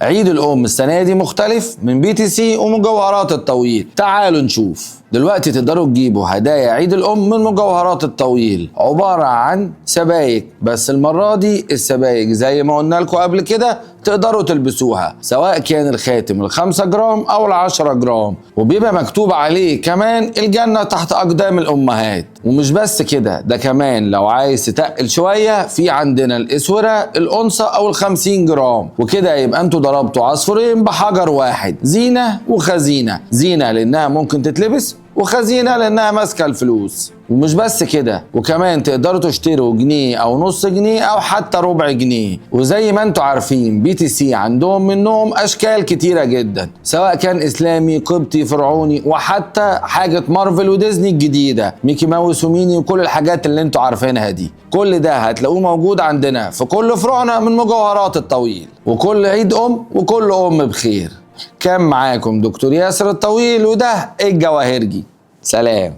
عيد الأم السنة دي مختلف من BTC ومجوهرات الطويل. تعالوا نشوف. دلوقتي تقدروا تجيبوا هدايا عيد الأم من مجوهرات الطويل، عبارة عن سبايك، بس المرة دي السبايك زي ما قلنا لكم قبل كده تقدروا تلبسوها، سواء كان الخاتم ال5 جرام أو ال10 جرام، وبيبقى مكتوب عليه كمان الجنة تحت أقدام الأمهات. ومش بس كده، ده كمان لو عايز تتقل شوية في عندنا الإسورة الأنثى أو ال50 جرام، وكده يبقى انتوا ضربتوا عصفورين بحجر واحد، زينة وخزينة. زينة لأنها ممكن تتلبس، وخزينة لأنها ماسكة الفلوس. ومش بس كده، وكمان تقدروا تشتروا جنيه أو نص جنيه أو حتى ربع جنيه. وزي ما انتوا عارفين BTC عندهم منهم أشكال كتيرة جدا، سواء كان إسلامي، قبطي، فرعوني، وحتى حاجة مارفل وديزني الجديدة، ميكي ماوس وميني وكل الحاجات اللي انتوا عارفينها دي. كل ده هتلاقوه موجود عندنا في كل فروعنا من مجوهرات الطويل. وكل عيد أم وكل أم بخير. كان معاكم دكتور ياسر الطويل، وده الجواهرجي. سلام.